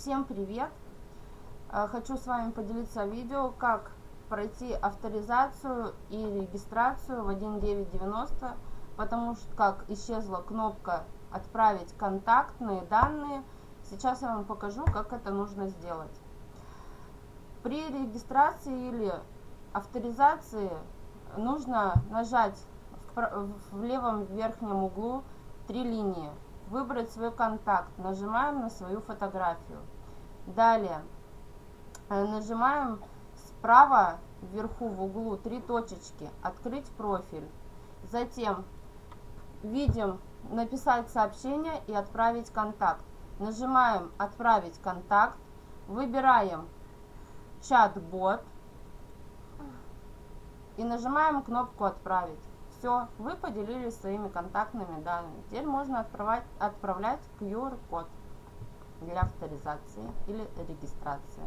Всем привет! Хочу с вами поделиться видео, как пройти авторизацию и регистрацию в 1990, потому что как исчезла кнопка «Отправить контактные данные». Сейчас я вам покажу, как это нужно сделать. При регистрации или авторизации нужно нажать в левом верхнем углу 3 линии, выбрать свой контакт, нажимаем на свою фотографию. Далее нажимаем справа вверху в углу 3 точечки, открыть профиль. Затем видим написать сообщение и отправить контакт. Нажимаем отправить контакт, выбираем чат-бот и нажимаем кнопку отправить. Все, вы поделились своими контактными данными. Теперь можно отправлять QR-код для авторизации или регистрации.